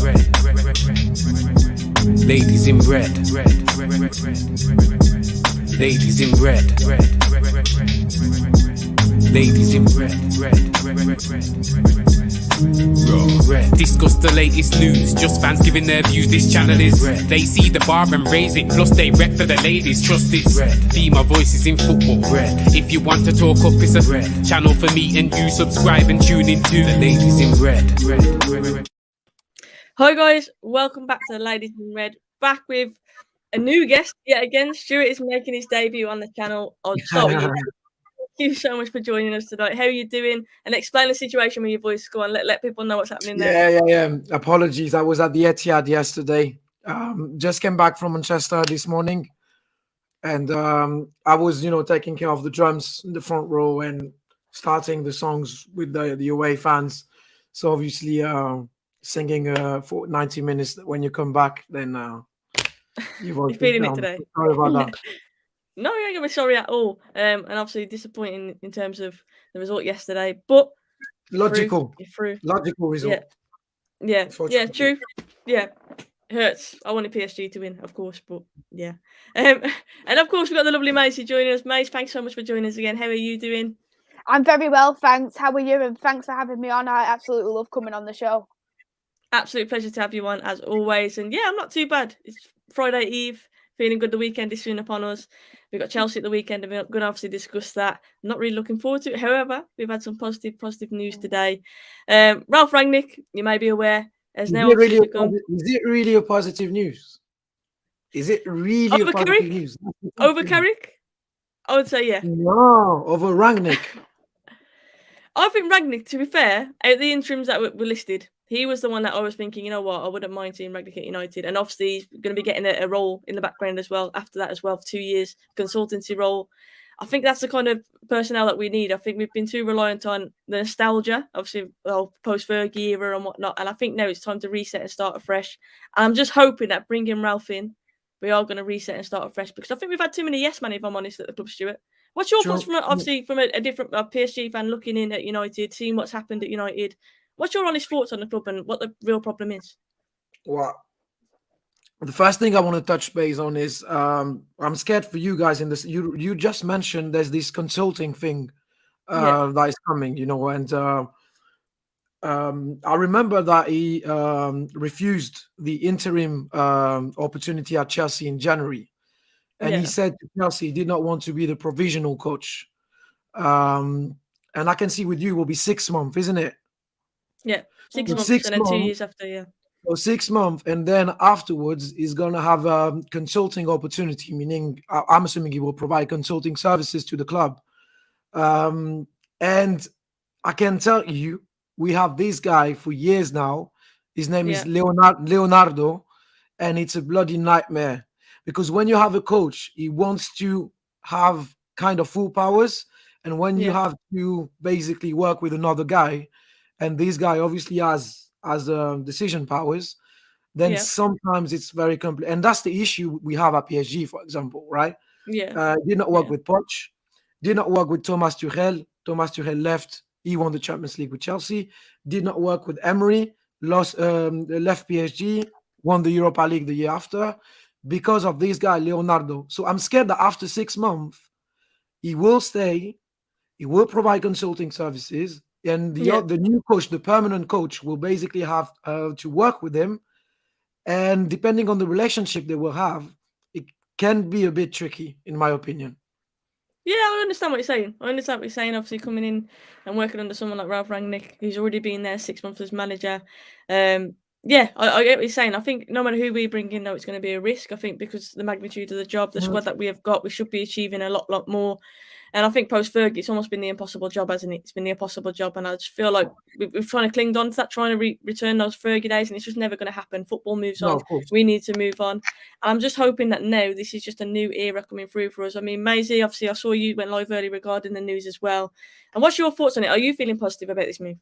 Ladies in red. Ladies in red. Ladies in red. Discuss the latest news, just fans giving their views. This channel is red. They see the bar and raise it, plus they rep for the ladies. Trust it's red. Female voices in football. Red. If you want to talk up, it's a red channel for me and you. Subscribe and tune into the Ladies in Red. Hi guys, welcome back to the Ladies in Red. Back with a new guest yet again. Stuart is making his debut on the channel. I'll start with you. Thank you so much for joining us tonight. How are you doing? And explain the situation with your voice. Go on, let people know what's happening there. Yeah. Apologies. I was at the Etihad yesterday. Just came back from Manchester this morning. And I was, taking care of the drums in the front row and starting the songs with the away fans. So obviously singing for 90 minutes. When you come back, then you're feeling it today. Sorry about that. No, you ain't gonna be sorry at all. And obviously disappointing in terms of the result yesterday, but logical result. Yeah, true. Yeah, hurts. I wanted PSG to win, of course, but yeah. And of course we've got the lovely Messi joining us. Mais, thanks so much for joining us again. How are you doing? I'm very well, thanks. How are you? And thanks for having me on. I absolutely love coming on the show. Absolute pleasure to have you on as always. And yeah, I'm not too bad. It's Friday Eve. Feeling good. The weekend is soon upon us. We've got Chelsea at the weekend and we're going to obviously discuss that. I'm not really looking forward to it. However, we've had some positive news today. Ralf RangnIck, you may be aware, has now become... Is it really a positive news? Is it really over a positive Carrick? News? Over Carrick? I would say yeah. No, over RangnIck. I think RangnIck, to be fair, out of the interims that were listed, he was the one that I was thinking, you know what, I wouldn't mind seeing RangnIck at United. And obviously he's going to be getting a role in the background as well after that as well for 2 years, consultancy role. I think that's the kind of personnel that we need. I think we've been too reliant on the nostalgia, obviously, post-Fergie era and whatnot. And I think now it's time to reset and start afresh. And I'm just hoping that bringing Ralf in, we are going to reset and start afresh because I think we've had too many yes men, if I'm honest, at the club, Stuart. What's your thoughts from a different PSG fan looking in at United, seeing what's happened at United? What's your honest thoughts on the club and what the real problem is? Well, the first thing I want to touch base on is I'm scared for you guys in this. You just mentioned there's this consulting thing that is coming, and I remember that he refused the interim opportunity at Chelsea in January. And he said to Chelsea he did not want to be the provisional coach. And I can see with you it will be 6 months, isn't it? Yeah, 6 months and then 2 years after, yeah. So 6 months, and then afterwards he's going to have a consulting opportunity, meaning I'm assuming he will provide consulting services to the club. And I can tell you, we have this guy for years now. His name is Leonardo, and it's a bloody nightmare. Because when you have a coach, he wants to have kind of full powers. And when you have to basically work with another guy, and this guy obviously has decision powers, then sometimes it's very complex. And that's the issue we have at PSG, for example, right? Did not work with Poch, did not work with Thomas Tuchel. Thomas Tuchel left. He won the Champions League with Chelsea. Did not work with Emery, left PSG, won the Europa League the year after, because of this guy, Leonardo. So I'm scared that after 6 months, he will stay, he will provide consulting services, and the new coach, the permanent coach, will basically have to work with him. And depending on the relationship they will have, it can be a bit tricky, in my opinion. Yeah, I understand what you're saying. Obviously, coming in and working under someone like Ralf RangnIck, who's already been there 6 months as manager. Yeah, I get what you're saying. I think no matter who we bring in, though, it's going to be a risk. I think because the magnitude of the job, the squad that we have got, we should be achieving a lot more. And I think post-Fergie, it's almost been the impossible job, hasn't it? It's been the impossible job. And I just feel like we've trying to cling on to that, trying to return those Fergie days, and it's just never going to happen. Football moves on. We need to move on. And I'm just hoping that now this is just a new era coming through for us. I mean, Maisie, obviously, I saw you went live early regarding the news as well. And what's your thoughts on it? Are you feeling positive about this move?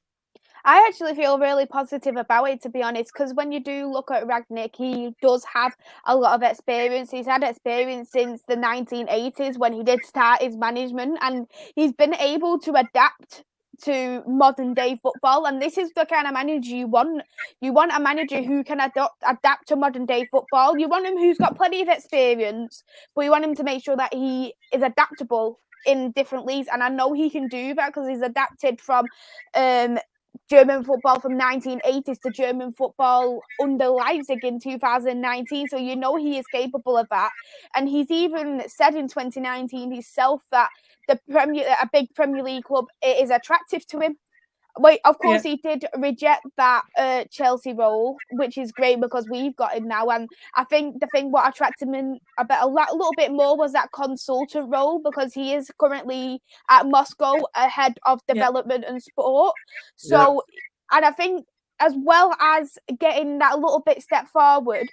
I actually feel really positive about it, to be honest, because when you do look at RangnIck, he does have a lot of experience. He's had experience since the 1980s when he did start his management, and he's been able to adapt to modern day football, and this is the kind of manager you want. You want a manager who can adapt to modern day football. You want him who's got plenty of experience, but you want him to make sure that he is adaptable in different leagues, and I know he can do that because he's adapted from German football from 1980s to German football under Leipzig in 2019. So you know he is capable of that. And he's even said in 2019 himself that a big Premier League club is attractive to him. Wait, of course, he did reject that Chelsea role, which is great because we've got him now. And I think the thing what attracted him a little bit more was that consultant role, because he is currently at Moscow, head of development and sport. So, and I think as well as getting that little bit step forward,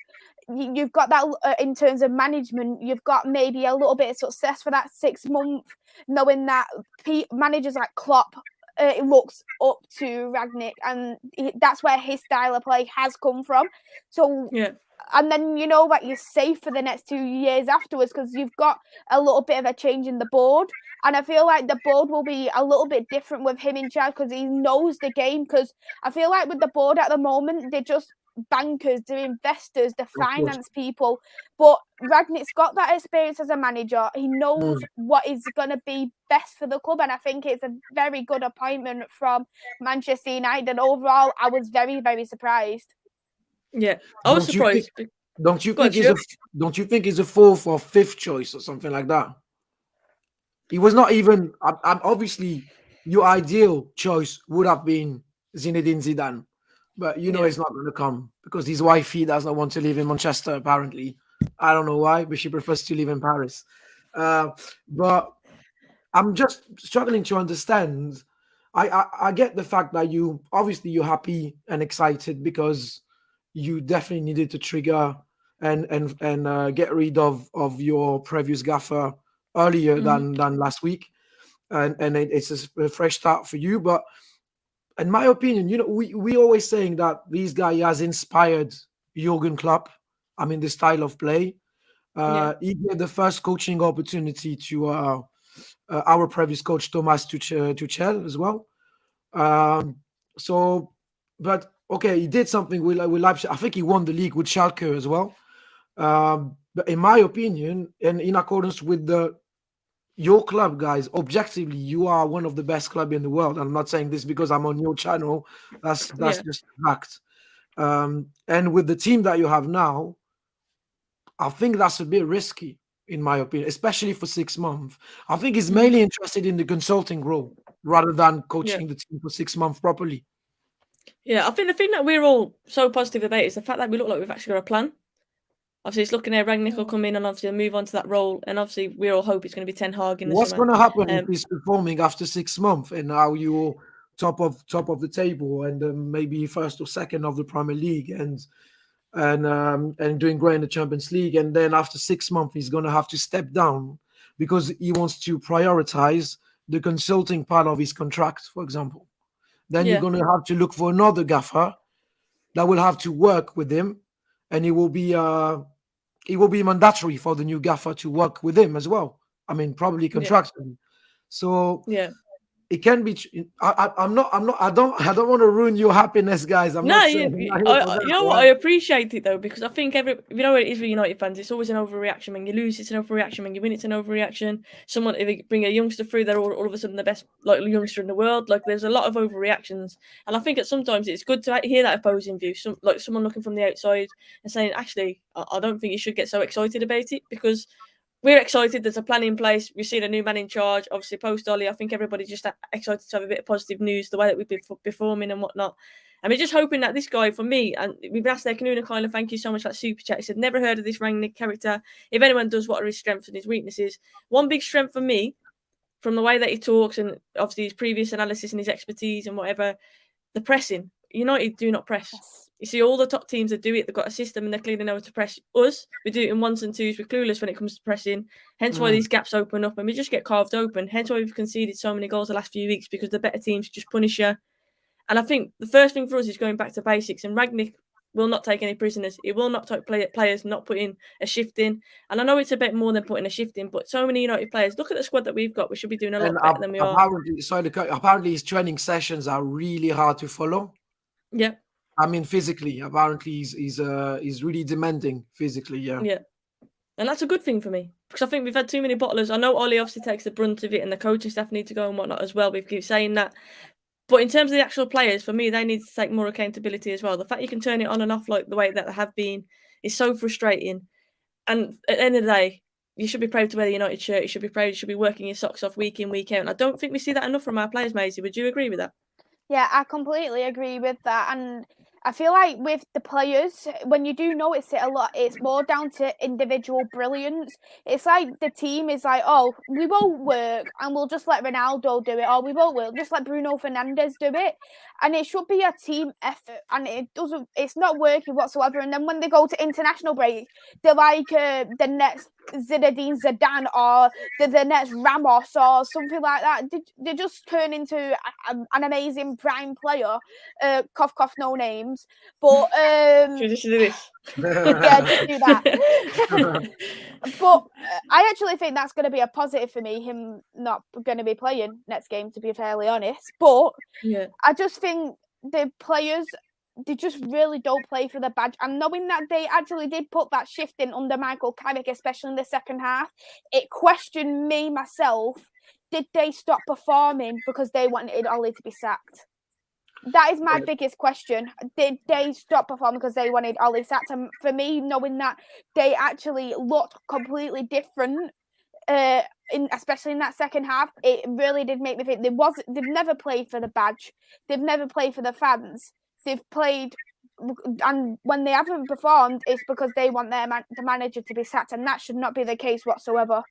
you've got that in terms of management, you've got maybe a little bit of success for that 6 month, knowing that managers like Klopp, it looks up to Rangnick, and that's where his style of play has come from. So, and then you know that you're safe for the next 2 years afterwards because you've got a little bit of a change in the board. And I feel like the board will be a little bit different with him in charge because he knows the game. Because I feel like with the board at the moment, they're just bankers, they're investors, they're finance people. But Rangnick's got that experience as a manager. He knows what is going to be best for the club, and I think it's a very good appointment from Manchester United. And overall, I was very, very surprised. Yeah, I was surprised. Don't you think he's a fourth or fifth choice or something like that? He was not even. Obviously, your ideal choice would have been Zinedine Zidane. But you know it's not going to come because his wife, he does not want to live in Manchester, apparently. I don't know why, but she prefers to live in Paris. But I'm just struggling to understand. I get the fact that you're happy and excited because you definitely needed to trigger and get rid of your previous gaffer earlier than last week. And it's a fresh start for you. But in my opinion, we always saying that this guy has inspired Jurgen Klopp. I mean, the style of play. He gave the first coaching opportunity to our previous coach, Thomas Tuchel, as well. But okay, he did something with Leipzig. I think he won the league with Schalke as well. But in my opinion, and in accordance with your club, guys, objectively, you are one of the best clubs in the world. I'm not saying this because I'm on your channel. That's just a fact. And with the team that you have now, I think that's a bit risky, in my opinion, especially for 6 months. I think he's mainly interested in the consulting role rather than coaching the team for 6 months properly. Yeah, I think the thing that we're all so positive about is the fact that we look like we've actually got a plan. Obviously, it's looking at Rangnick will come in and obviously move on to that role. And obviously, we all hope it's going to be Ten Hag in the What's summer. going to happen if he's performing after 6 months and now you're top of the table and maybe first or second of the Premier League and doing great in the Champions League, and then after 6 months he's going to have to step down because he wants to prioritize the consulting part of his contract, for example. Then you're going to have to look for another gaffer that will have to work with him, and it will be mandatory for the new gaffer to work with him as well. I mean, probably contractually. So it can be. I don't want to ruin your happiness, guys. You know what? I appreciate it though, because I think what it is with United fans, it's always an overreaction. When you lose, it's an overreaction. When you win, it's an overreaction. If they bring a youngster through, they're all of a sudden the best youngster in the world. Like there's a lot of overreactions, and I think that sometimes it's good to hear that opposing view. Someone looking from the outside and saying, actually, I don't think you should get so excited about it because we're excited. There's a plan in place. We've seen a new man in charge. Obviously, post-Ollie, I think everybody's just excited to have a bit of positive news, the way that we've been performing and whatnot. And we're just hoping that this guy, for me, and we've asked there, Kanuna Kyler, thank you so much for that super chat. He said, never heard of this Rangnick character. If anyone does, what are his strengths and his weaknesses? One big strength for me, from the way that he talks and obviously his previous analysis and his expertise and whatever, the pressing. United do not press. You see, all the top teams that do it, they've got a system and they're clearly know to press us. We do it in ones and twos. We're clueless when it comes to pressing. Hence why these gaps open up and we just get carved open. Hence why we've conceded so many goals the last few weeks, because the better teams just punish you. And I think the first thing for us is going back to basics. And Rangnick, will not take any prisoners. He will not take players not putting a shift in. And I know it's a bit more than putting a shift in, but so many United players. Look at the squad that we've got. We should be doing a lot And better than we are. apparently his training sessions are really hard to follow. Yeah. I mean, physically, apparently he's really demanding physically. Yeah. Yeah. And that's a good thing for me, because I think we've had too many bottlers. I know Ollie obviously takes the brunt of it, and the coaching staff need to go and whatnot as well. We keep saying that. But in terms of the actual players, for me, they need to take more accountability as well. The fact you can turn it on and off like the way that they have been is so frustrating. And at the end of the day, you should be proud to wear the United shirt. You should be proud. You should be working your socks off week in, week out. And I don't think we see that enough from our players, Maisie. Would you agree with that? Yeah, I completely agree with that. And I feel like with the players, when you do notice it a lot, it's more down to individual brilliance. It's like the team is like, oh, we won't work and we'll just let Ronaldo do it, or we won't work, just let Bruno Fernandes do it. And it should be a team effort, and it's not working whatsoever. And then when they go to international break, they're like the next Zidane, or the next Ramos or something like that. They just turn into an amazing prime player. Cough, cough, no names. But Should we just do this? yeah, just do that. But I actually think that's going to be a positive for me, him not going to be playing next game, to be fairly honest. But yeah, I just think the players, they just really don't play for the badge. And knowing that they actually did put that shift in under Michael Carrick, especially in the second half, it questioned me myself. Did they stop performing because they wanted Ollie to be sacked? That is my biggest question. Did they stop performing because they wanted Ollie sacked? And for me, knowing that they actually looked completely different, especially in that second half, it really did make me think they've never played for the badge. They've never played for the fans. They've played, and when they haven't performed, it's because they want the manager to be sacked, and that should not be the case whatsoever.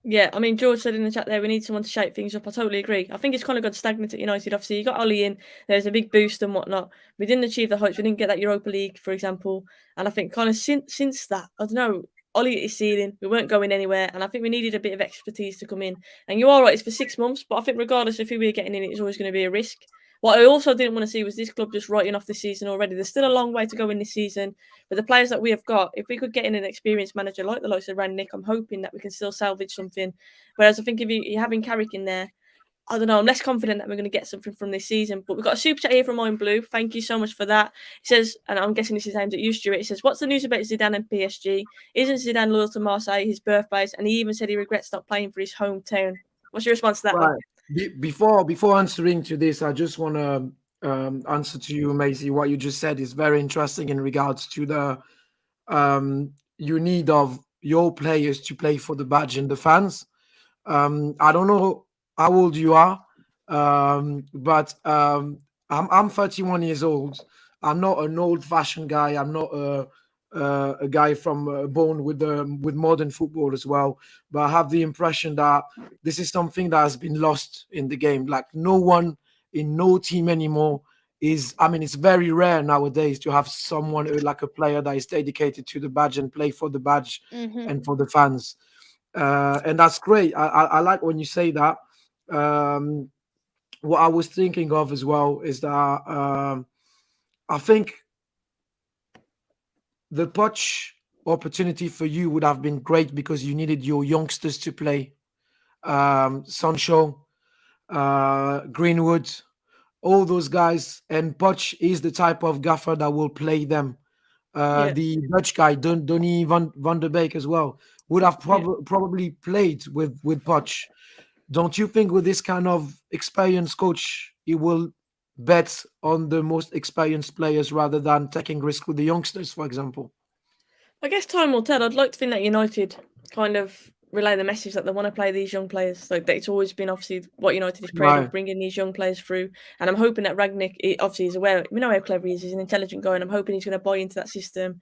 Yeah, I mean, George said in the chat there, we need someone to shake things up. I totally agree. I think it's kind of got stagnant at United. Obviously, you got Ollie in, there's a big boost and whatnot. We didn't achieve the heights. We didn't get that Europa League, for example. And I think kind of since that, I don't know, Ollie hit his ceiling. We weren't going anywhere. And I think we needed a bit of expertise to come in. And you're all right, it's for 6 months. But I think regardless of who we're getting in, it's always going to be a risk. What I also didn't want to see was this club just writing off the season already. There's still a long way to go in this season. But the players that we have got, if we could get in an experienced manager like the likes of Rangnick, I'm hoping that we can still salvage something. Whereas I think if you're having Carrick in there, I don't know, I'm less confident that we're going to get something from this season. But we've got a super chat here from Mine Blue. Thank you so much for that. It says, and I'm guessing this is aimed at you, Stuart. It says, what's the news about Zidane and PSG? Isn't Zidane loyal to Marseille, his birthplace? And he even said he regrets not playing for his hometown. What's your response to that one? Before answering to this, I just want to answer to you, Maisie. What you just said is very interesting in regards to the you need of your players to play for the badge and the fans. I don't know how old you are, but I'm 31 years old. I'm not an old-fashioned guy. I'm not a guy from born with modern football as well. But I have the impression that this is something that has been lost in the game. Like no one in no team anymore is. I mean, it's very rare nowadays to have someone like a player that is dedicated to the badge and play for the badge and for the fans. And that's great. I like when you say that. What I was thinking of as well is that I think the Poch opportunity for you would have been great because you needed your youngsters to play. Sancho, Greenwood, all those guys. And Poch is the type of gaffer that will play them. The Dutch guy, Donny van der Beek as well, would have probably played with Poch. Don't you think with this kind of experienced coach, he will bet on the most experienced players rather than taking risk with the youngsters, for example? I guess time will tell. I'd like to think that United kind of relay the message that they want to play these young players. Like it's always been obviously what United is proud of, bringing these young players through. And I'm hoping that Rangnick obviously is aware. We know how clever he is. He's an intelligent guy, and I'm hoping he's going to buy into that system.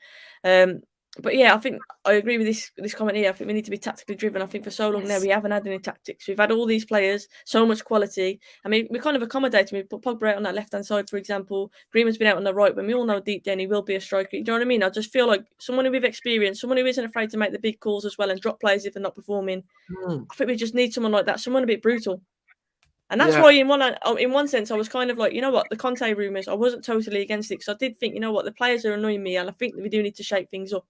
But yeah, I think I agree with this comment here. I think we need to be tactically driven. I think for so long now we haven't had any tactics. We've had all these players, so much quality. I mean, we kind of accommodating. We put Pogba out on that left-hand side, for example. Greenwood's been out on the right, but we all know deep down he will be a striker. You know what I mean? I just feel like someone with experience, someone who isn't afraid to make the big calls as well and drop players if they're not performing. I think we just need someone like that, someone a bit brutal. And that's why, in one sense, I was kind of like, you know what, the Conte rumours, I wasn't totally against it, because I did think, you know what, the players are annoying me, and I think that we do need to shake things up.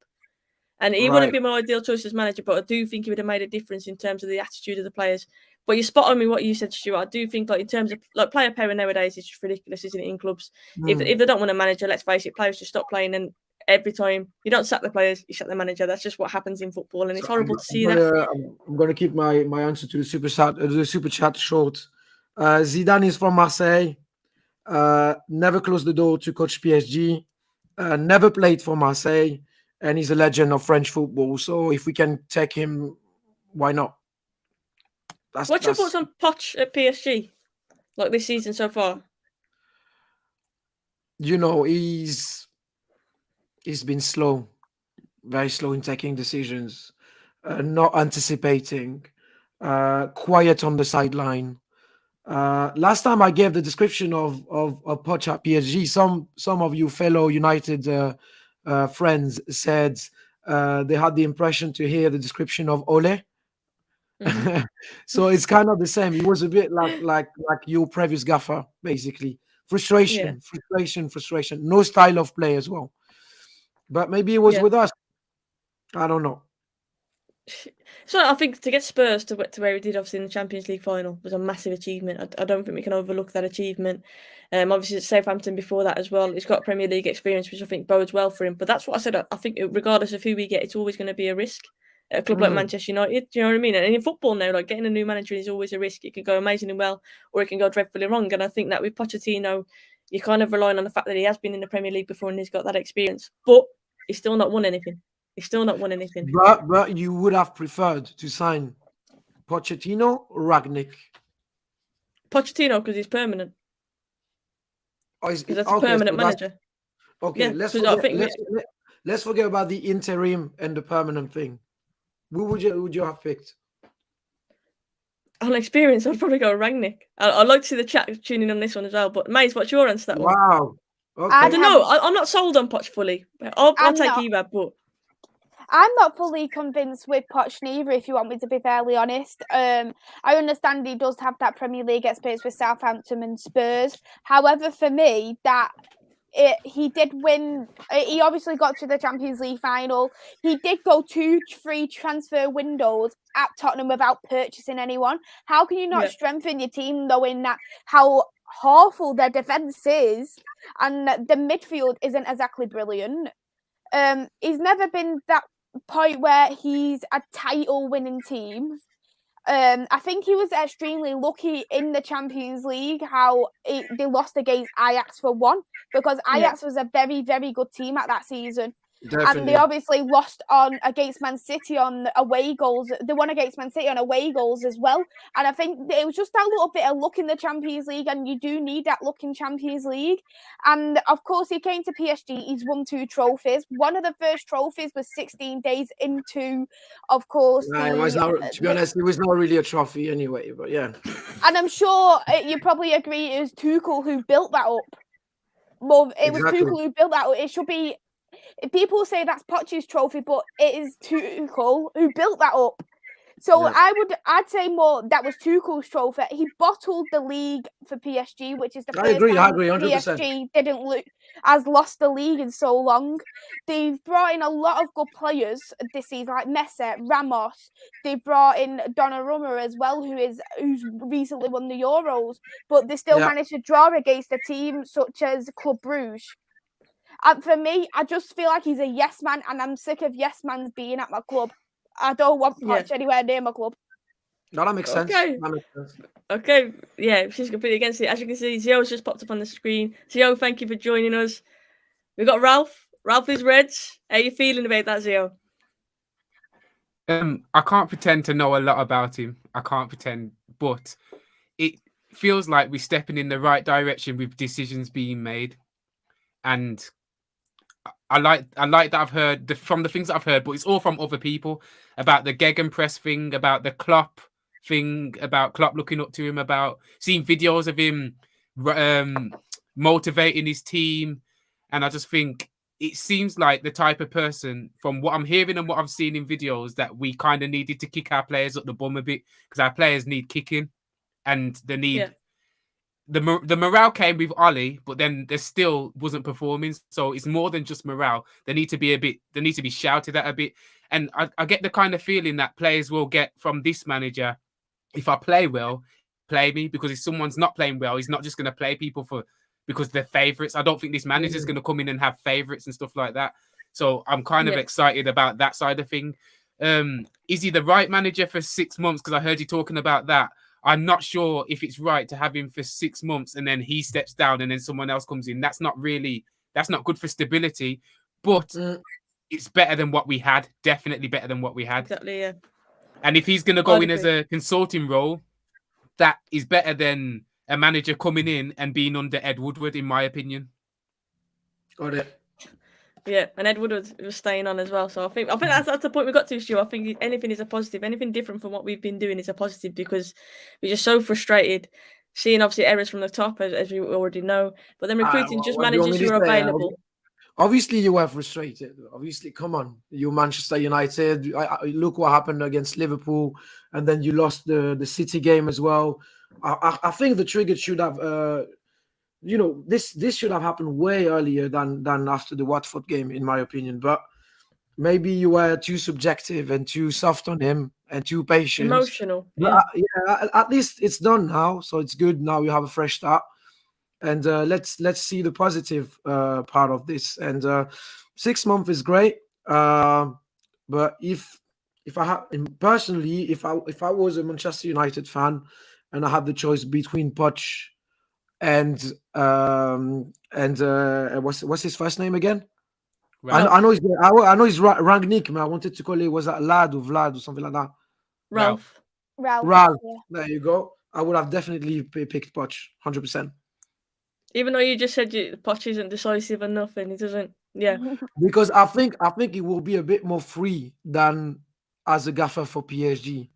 And he wouldn't be my ideal choice as manager, but I do think he would have made a difference in terms of the attitude of the players. But you're spot on me what you said, Stuart. I do think, like, in terms of like player pairing nowadays, it's just ridiculous, isn't it? In clubs, if they don't want a manager, let's face it, players just stop playing, and every time you don't sack the players, you sack the manager. That's just what happens in football, and it's horrible to see that. I'm going to keep my answer to the super chat short. Zidane is from Marseille. Never closed the door to coach PSG. Never played for Marseille, and he's a legend of French football. So if we can take him, why not? What's your thoughts on Poch at PSG, like this season so far? You know, he's been slow, very slow in taking decisions, not anticipating, quiet on the sideline. Last time I gave the description of Poch at PSG, some of you fellow United friends said they had the impression to hear the description of Ole. So it's kind of the same. He was a bit like your previous gaffer, basically. Frustration. No style of play as well. But maybe it was with us. I don't know. So I think to get Spurs to where we did, obviously, in the Champions League final was a massive achievement. I don't think we can overlook that achievement. Obviously, at Southampton before that as well. He's got Premier League experience, which I think bodes well for him. But that's what I said. I think regardless of who we get, it's always going to be a risk. At a club like Manchester United, do you know what I mean? And in football now, like, getting a new manager is always a risk. It can go amazingly well, or it can go dreadfully wrong. And I think that with Pochettino, you're kind of relying on the fact that he has been in the Premier League before and he's got that experience. But he's still not won anything. But you would have preferred to sign Pochettino or RangnIck? Pochettino, because he's permanent. Because that's a permanent manager. Okay, let's forget about the interim and the permanent thing. Who would you have picked? On experience, I'd probably go RangnIck. I'd like to see the chat tuning on this one as well. But Mais, what's your answer to that one? Wow. Okay. I don't know. I'm not sold on Poch fully. I'll take Eva, but I'm not fully convinced with Poch neither, if you want me to be fairly honest. I understand he does have that Premier League experience with Southampton and Spurs. However, for me, he did win. He obviously got to the Champions League final. He did go 2 free transfer windows at Tottenham without purchasing anyone. How can you not strengthen your team knowing that how awful their defence is and the midfield isn't exactly brilliant? He's never been that point where he's a title-winning team. I think he was extremely lucky in the Champions League how they lost against Ajax for 1, because Ajax was a very, very good team at that season. Definitely. And they obviously lost against Man City on away goals. They won against Man City on away goals as well. And I think it was just that little bit of luck in the Champions League, and you do need that luck in Champions League. And of course, he came to PSG. He's won 2 trophies. One of the first trophies was 16 days into, of course. To be honest, it was not really a trophy anyway. But yeah. And I'm sure you probably agree it was Tuchel who built that up. Well, it was Tuchel who built that up. It should be. People say that's Poch's trophy, but it is Tuchel who built that up. So I'd say more that was Tuchel's trophy. He bottled the league for PSG, which is the first time I agree 100%. PSG has lost the league in so long. They've brought in a lot of good players this season, like Messi, Ramos. They've brought in Donnarumma as well, who's recently won the Euros, but they still managed to draw against a team such as Club Brugge. And for me, I just feel like he's a yes man, and I'm sick of yes mans being at my club. I don't want Poch anywhere near my club. No, that makes sense. Okay, yeah, she's completely against it. As you can see, Zio's just popped up on the screen. Zio, thank you for joining us. We've got Ralf. Ralph's Reds. How are you feeling about that, Zio? I can't pretend to know a lot about him. I can't pretend, but it feels like we're stepping in the right direction with decisions being made, and I like that I've heard from the things that I've heard, but it's all from other people about the Gegenpress thing, about the Klopp thing, about Klopp looking up to him, about seeing videos of him motivating his team. And I just think it seems like the type of person, from what I'm hearing and what I've seen in videos, that we kind of needed to kick our players up the bum a bit, because our players need kicking and they need the morale came with Oli, but then there still wasn't performing. So it's more than just morale. They need to be shouted at a bit. And I get the kind of feeling that players will get from this manager. If I play well, play me, because if someone's not playing well, he's not just going to play people because they're favourites. I don't think this manager's going to come in and have favourites and stuff like that. So I'm kind of excited about that side of thing. Is he the right manager for 6 months? Because I heard you talking about that. I'm not sure if it's right to have him for 6 months and then he steps down and then someone else comes in. That's not good for stability, but it's better than what we had. Definitely better than what we had. Exactly, yeah. And if he's going to go in as a consulting role, that is better than a manager coming in and being under Ed Woodward, in my opinion. Got it. Yeah, and Ed Woodward was staying on as well. So I think that's the point we got to, Stu. I think anything is a positive. Anything different from what we've been doing is a positive, because we're just so frustrated seeing obviously errors from the top, as we already know. But then recruiting just managers who are available. Obviously, you were frustrated. Obviously, come on, you Manchester United. Look what happened against Liverpool, and then you lost the City game as well. I think the trigger should have, this should have happened way earlier than after the Watford game, in my opinion. But maybe you were too subjective and too soft on him and too patient, emotional. But, at least it's done now, so it's good. Now we have a fresh start. And let's see the positive part of this. And 6 months is great, but if I have personally, if I was a Manchester United fan and I had the choice between Poch and what's his first name again? I know he's Rangnick, man. I wanted to call it, was that Lad or Vlad or something like that? Ralf. Yeah. There you go. I would have definitely picked Poch, 100%. Even though you just said Poch isn't decisive enough and he doesn't, Because I think it will be a bit more free than as a gaffer for PSG,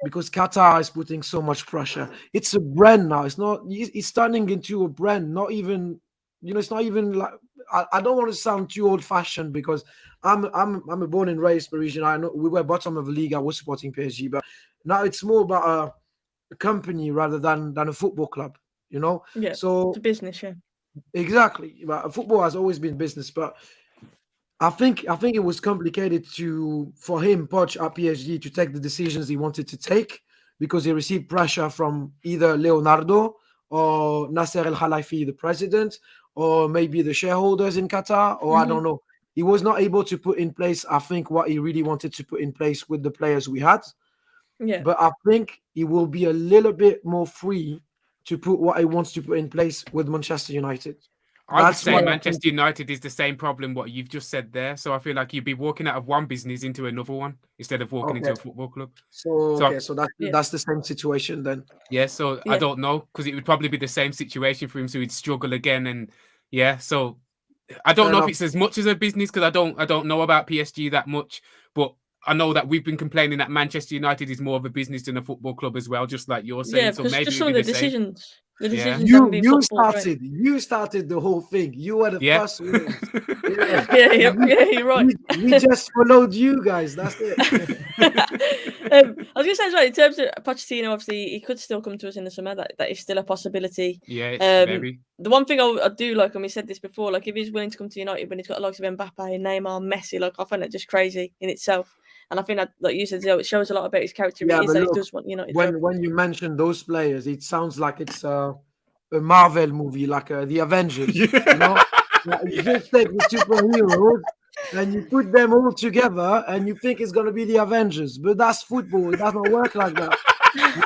because Qatar is putting so much pressure. It's a brand now. It's turning into a brand. Not even, it's not even like, I don't want to sound too old-fashioned, because I'm a born and raised Parisian. I know we were bottom of the league. I was supporting PSG, but now it's more about a company rather than a football club. Yeah, so it's a business, exactly. But football has always been business, but I think it was complicated for him, Poch, at PSG, to take the decisions he wanted to take, because he received pressure from either Leonardo or Nasser El Khalifi, the president, or maybe the shareholders in Qatar, or I don't know. He was not able to put in place, I think, what he really wanted to put in place with the players we had. Yeah. But I think he will be a little bit more free to put what he wants to put in place with Manchester United. I would say Manchester United is the same problem what you've just said there. So I feel like you'd be walking out of one business into another one instead of walking into a football club. So that's the same situation then. Yeah, so I don't know, because it would probably be the same situation for him, so he'd struggle again. And so I don't know if it's as much as a business, because I don't know about PSG that much, but I know that we've been complaining that Manchester United is more of a business than a football club as well, just like you're saying. Yeah, so because maybe just some of the decisions. The decisions you started the whole thing. You were the first ones. You're right. We just followed you guys. That's it. I was going to say as well, in terms of Pochettino, obviously he could still come to us in the summer. That is still a possibility. Yeah, very. The one thing I do like, and we said this before, like if he's willing to come to United when he's got the likes of Mbappe, Neymar, Messi, like I find that just crazy in itself. And I think that, like you said, it shows a lot about his character. Yeah, that he does want United. When you mention those players, it sounds like it's a Marvel movie, like the Avengers. You just take the superheroes and you put them all together, and you think it's gonna be the Avengers, but that's football. It doesn't work like that.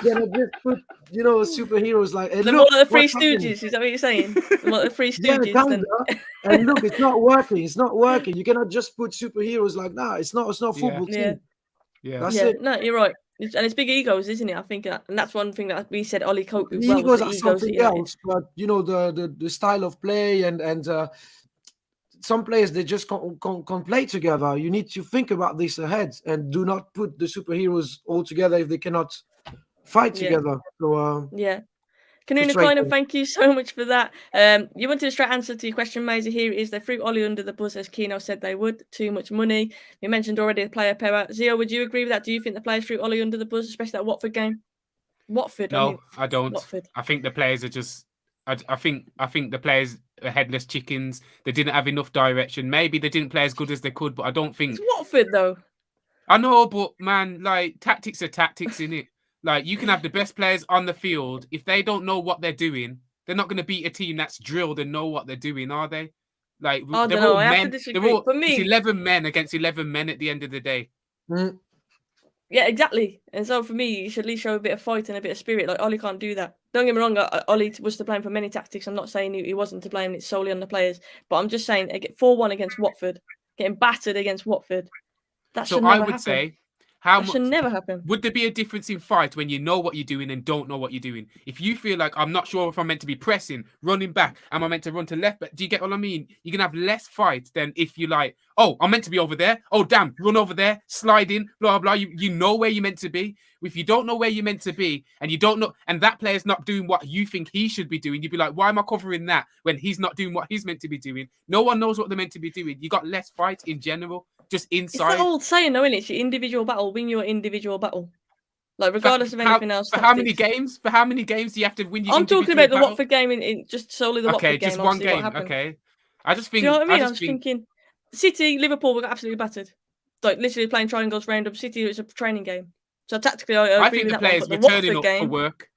You're gonna just put, superheroes like. They're more like the Three Stooges. Is that what you're saying? Like the Three Stooges. Yeah, kinda. And look, it's not working. It's not working. You cannot just put superheroes like that. It's not a football team. Yeah. That's it. No, you're right. And it's big egos, isn't it? I think, and that's one thing that we said. Ollie coped with the well. Egos are something else, but the style of play and some players, they just can't play together. You need to think about this ahead and do not put the superheroes all together if they cannot fight together. So Kanuna Klein, thank you so much for that. You wanted a straight answer to your question, Maisie. Here it is. They threw Ollie under the bus, as Keno said they would. Too much money. We mentioned already the player power. Zio, would you agree with that? Do you think the players threw Ollie under the bus, especially that Watford game? No, I don't. Watford. I think the players are just I think the players are headless chickens. They didn't have enough direction. Maybe they didn't play as good as they could, but I don't think. It's Watford though. I know, but man, like tactics are tactics, innit? Like you can have the best players on the field. If they don't know what they're doing, they're not going to beat a team that's drilled and know what they're doing, are they? Like I they're don't know. all I have to men. disagree. For me, it's 11 men against 11 men at the end of the day. Mm. Yeah, exactly. And so for me, you should at least show a bit of fight and a bit of spirit. Like Ollie can't do that. Don't get me wrong, Ollie was to blame for many tactics. I'm not saying he wasn't to blame. It's solely on the players. But I'm just saying, 4-1 against Watford, getting battered against Watford. That should never happen. Say, how much should never happen. Would there be a difference in fight when you know what you're doing and don't know what you're doing? If you feel like I'm not sure if I'm meant to be pressing, running back, am I meant to run to left? But do you get what I mean? You can have less fight than if you like, oh, I'm meant to be over there. Oh, damn, run over there, slide in, blah, blah. You know where you're meant to be. If you don't know where you're meant to be and you don't know, and that player's not doing what you think he should be doing, you'd be like, why am I covering that when he's not doing what he's meant to be doing? No one knows what they're meant to be doing. You got less fight in general. Just inside. It's that old saying, though, isn't it? It's your individual battle. Win your individual battle. Like, regardless of anything else. For how many games? For how many games do you have to win your I'm talking about the battle? Watford game, in just solely the Watford game. Okay, just one game. Okay. I just think... Do you know what I mean? I'm just thinking... City, Liverpool, we got absolutely battered. Like, literally playing triangles round up. City, it was a training game. So, tactically, I agree with that one. But the Watford game... for work.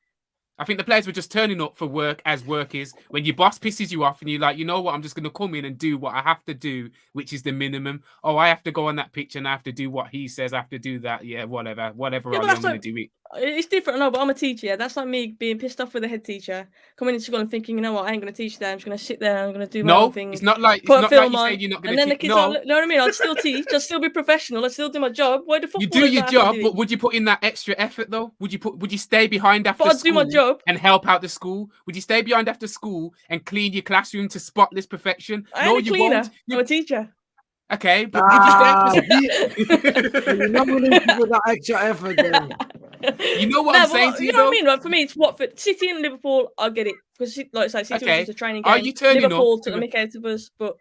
I think the players were just turning up for work as work is. When your boss pisses you off and you're like, you know what, I'm just going to come in and do what I have to do, which is the minimum. Oh, I have to go on that pitch and I have to do what he says. I have to do that. Yeah, whatever, Yeah, I'm going to do it. It's different, no, but I'm a teacher. Yeah? That's like me being pissed off with the head teacher, coming into school and thinking, you know what, I ain't going to teach that. I'm just going to sit there and I'm going to do my own thing. It's not like put it's a not film like on, saying you're not going to to teach. No, you know what I mean? I'd still teach. I'd still be professional. I'd still do my job. Why the fuck? You do your job, but would you put in that extra effort though? Would you stay behind after school? I'd do my job and help out the school. Would you stay behind after school and clean your classroom to spotless perfection? No, you won't. I'm a teacher. Okay, but would you stay? You're not willing to put that extra effort then. You know what I'm saying to you, know what I mean? Right? For me, it's Watford, City, and Liverpool. I get it because, like I say, City was just a training game. Are you turning Liverpool up took the mick out of us, but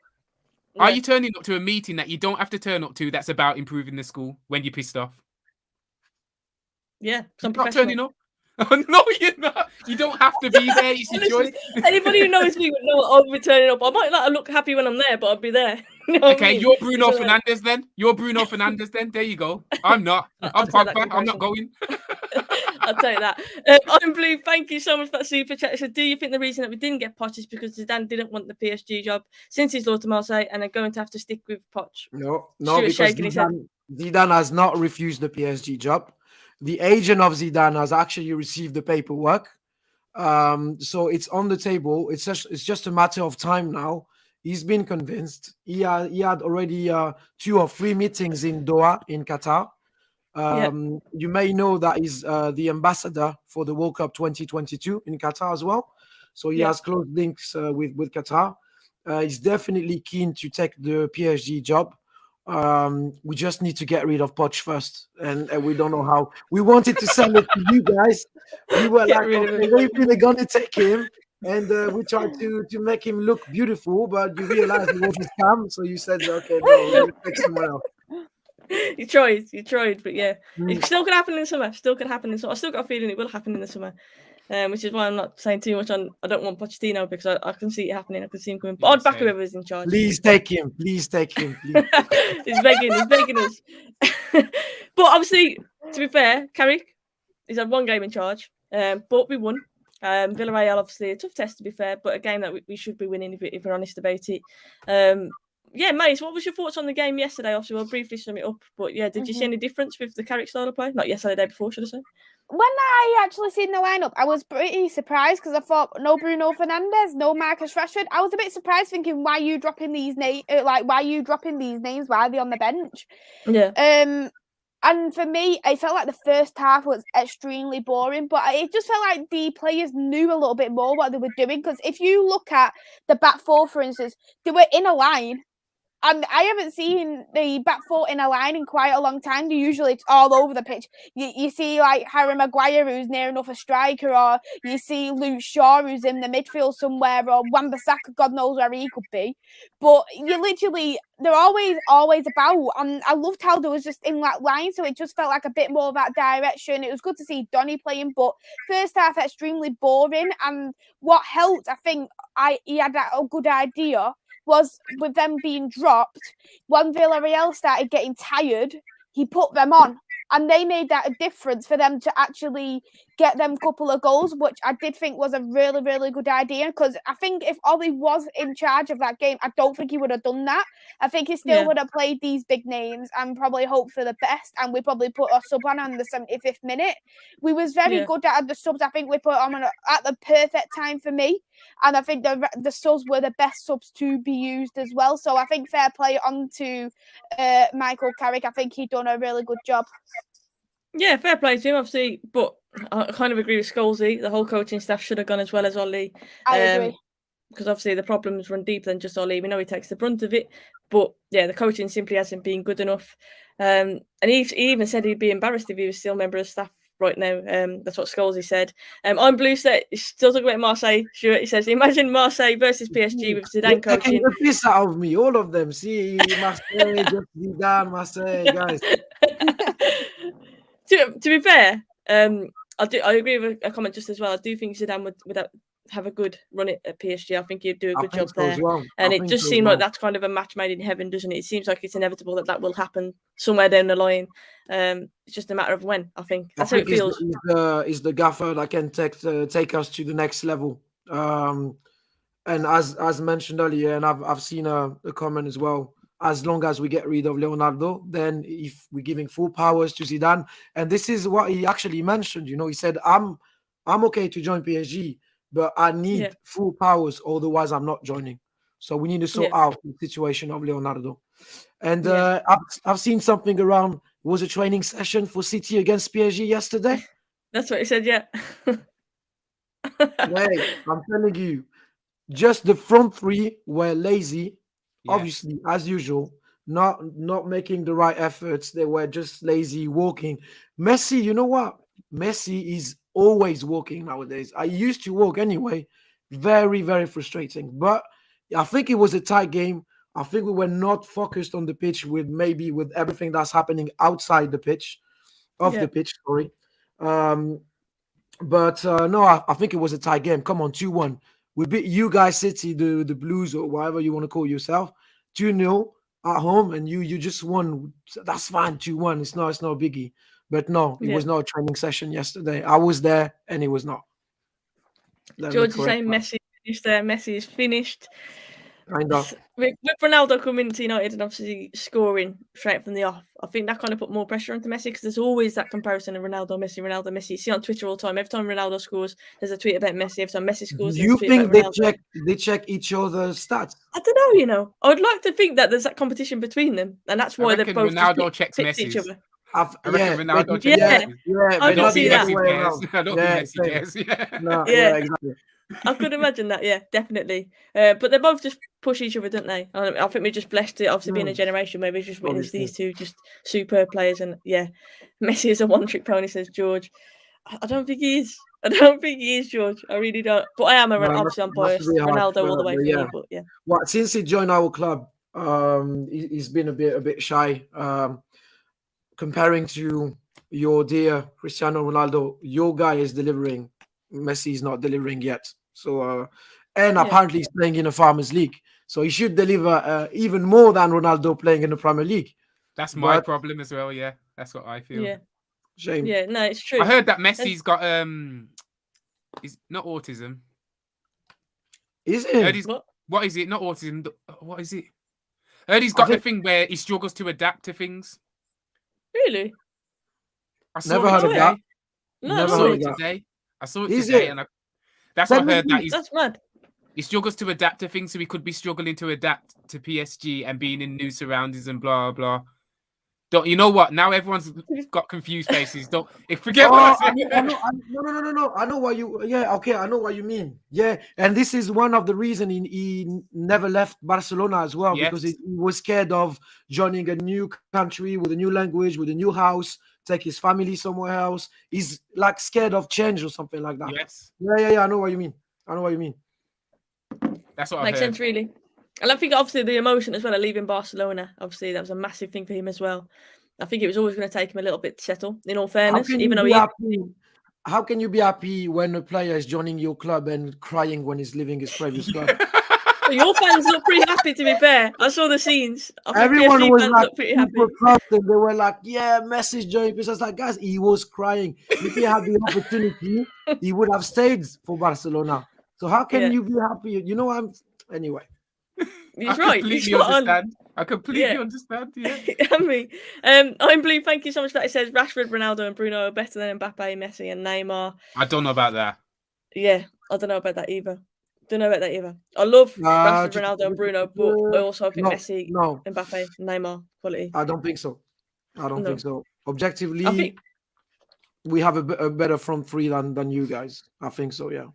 yeah. Are you turning up to a meeting that you don't have to turn up to? That's about improving the school when you're pissed off. Yeah, I'm not turning up. No, you're not. You don't have to be there. It's your choice. Anybody who knows me would know I'll be turning up. I might not look happy when I'm there, but I'll be there. You know okay, you're Bruno Fernandes then. You're Bruno Fernandes then. There you go. I'm not. I'm Pogba. I'm not going. I'll take that. I'm Blue. Thank you so much for that super chat. So, do you think the reason that we didn't get Poch is because Zidane didn't want the PSG job since he's lost to Marseille and they're going to have to stick with Poch? No, because Zidane has not refused the PSG job. The agent of Zidane has actually received the paperwork. So it's on the table. It's just a matter of time now. He's been convinced. He had already 2 or 3 meetings in Doha, in Qatar. You may know that he's the ambassador for the World Cup 2022 in Qatar as well. So he has close links with Qatar. He's definitely keen to take the PSG job. We just need to get rid of Poch first, and we don't know how. We wanted to send it to you guys. We were like, okay, we're really gonna take him, and we tried to make him look beautiful, but you realized it was a scam, so you said, okay, no, we're gonna take someone else. You tried, but yeah, it still could happen in the summer. I still got a feeling it will happen in the summer. Which is why I'm not saying too much on. I don't want Pochettino because I can see it happening. I can see him coming. But I'd back whoever's in charge. Please take him. Please. He's begging us. But obviously, to be fair, Carrick, he's had 1 game in charge. But we won. Villarreal, obviously, a tough test to be fair, but a game that we should be winning if we're honest about it. Yeah, Mais, what was your thoughts on the game yesterday? Obviously, we'll briefly sum it up. But yeah, did you see any difference with the Carrick style of play? Not yesterday, the day before, should I say? When I actually seen the lineup, I was pretty surprised because I thought no Bruno Fernandes, no Marcus Rashford. I was a bit surprised, thinking, why are you dropping these names? Why are they on the bench? Yeah. And for me, I felt like the first half was extremely boring, but it just felt like the players knew a little bit more what they were doing. Because if you look at the back 4, for instance, they were in a line. And I haven't seen the back four in a line in quite a long time. Usually it's all over the pitch. You see like Harry Maguire, who's near enough a striker, or you see Luke Shaw, who's in the midfield somewhere, or Wan-Bissaka, God knows where he could be. But they're always about. And I loved how there was just in that line, so it just felt like a bit more of that direction. It was good to see Donny playing, but first half extremely boring. And what helped, I think, he had a good idea, was with them being dropped, when Villarreal started getting tired, he put them on. And they made that a difference for them to actually get them couple of goals, which I did think was a really, really good idea. Because I think if Ollie was in charge of that game, I don't think he would have done that. I think he still would have played these big names and probably hoped for the best. And we probably put a sub on the 75th minute. We was very good at the subs. I think we put on at the perfect time for me. And I think the subs were the best subs to be used as well. So I think fair play on to Michael Carrick. I think he done a really good job. Yeah, fair play to him, obviously. But I kind of agree with Scholesy. The whole coaching staff should have gone as well as Ollie. I agree. Because obviously the problems run deeper than just Ollie. We know he takes the brunt of it. But yeah, the coaching simply hasn't been good enough. And he even said he'd be embarrassed if he was still a member of staff right now. That's what Scholesy said. I'm Blue said, still talking about Marseille. Sure, he says, imagine Marseille versus PSG with Zidane coaching. The piss out of me, all of them. See, Marseille, Zidane, Marseille, guys. To be fair, I agree with a comment just as well. I do think Zidane would have a good run at PSG. I think he'd do a good job there. Well. And it just seemed like that's kind of a match made in heaven, doesn't it? It seems like it's inevitable that will happen somewhere down the line. It's just a matter of when, I think. That's how it feels. Is the gaffer that can take us to the next level. And as mentioned earlier, and I've seen a comment as well, as long as we get rid of Leonardo, then if we're giving full powers to Zidane, and this is what he actually mentioned, he said, I'm okay to join PSG, but I need full powers, otherwise I'm not joining. So we need to sort out the situation of Leonardo. And I've seen something around, it was a training session for City against PSG yesterday. That's what he said, yeah. Hey, I'm telling you, just the front three were lazy. Obviously, as usual, not making the right efforts. They were just lazy walking. Messi, you know what? Messi is always walking nowadays. I used to walk anyway. Very, very frustrating. But I think it was a tight game. I think we were not focused on the pitch with everything that's happening outside the pitch, the pitch, sorry. But no, I think it was a tight game. Come on, 2-1. We beat you guys, City, the Blues, or whatever you want to call yourself, 2-0 at home, and you just won. That's fine, 2-1. It's not a biggie. But no, it was not a training session yesterday. I was there, and it was not. George is saying Messi finished there. Messi is finished. Kind of. With Ronaldo coming to United and obviously scoring straight from the off, I think that kind of put more pressure onto Messi, because there's always that comparison of Ronaldo, Messi. You see on Twitter all the time. Every time Ronaldo scores, there's a tweet about Messi. Every time Messi scores, do you think they check each other's stats? I don't know. I would like to think that there's that competition between them, and that's why they're both Ronaldo checks each other. I reckon Ronaldo checks Messi. I can see that. I don't think Messi cares. Exactly. I could imagine that, definitely. But they both just push each other, don't they? I think we're just blessed to obviously being a generation where we just witnessed these two just superb players. And Messi is a one-trick pony, says George. I don't think he is. George. I really don't. But I am obviously I'm biased. Ronaldo all the way for me. But Well, since he joined our club, he's been a bit shy. Comparing to your dear Cristiano Ronaldo, your guy is delivering. Messi is not delivering yet. So, apparently he's playing in a Farmers League. So he should deliver even more than Ronaldo playing in the Premier League. That's my problem as well. Yeah, that's what I feel. Yeah. Shame. Yeah, no, it's true. I heard that Messi's got he's not autism. Is it? What is it? Not autism. What is it? I heard he's got the thing where he struggles to adapt to things. Really? I never heard of that. No, I saw it today, and that's what I heard. That's mad. He struggles to adapt to things, so he could be struggling to adapt to PSG and being in new surroundings and blah blah. Don't you know what? Now everyone's got confused faces. Don't forget what I said. No. I know what you. Yeah, okay. I know what you mean. Yeah, and this is one of the reasons he never left Barcelona as well, because he was scared of joining a new country with a new language, with a new house, take his family somewhere else. He's like scared of change or something like that. Yes. Yeah. I know what you mean. That's what Makes sense, really. And I think obviously the emotion as well of leaving Barcelona, obviously that was a massive thing for him as well. I think it was always going to take him a little bit to settle, in all fairness. How can you be happy when a player is joining your club and crying when he's leaving his previous club? Your fans look pretty happy, to be fair. I saw the scenes. Everyone was like pretty happy. They were like, yeah, Messi's joining. Because I was like, guys, he was crying. If he had the opportunity, he would have stayed for Barcelona. So how can you be happy? You know, anyway. He's right. I completely understand. Yeah. I mean, I'm Blue. Thank you so much for that. It says Rashford, Ronaldo, and Bruno are better than Mbappe, Messi, and Neymar. I don't know about that. Yeah, I don't know about that either. I love Rashford, Ronaldo, and Bruno, but I also think Messi, Mbappe, Neymar quality. I don't think so. Think so. Objectively, we have a better front three than you guys. I think so. Yeah.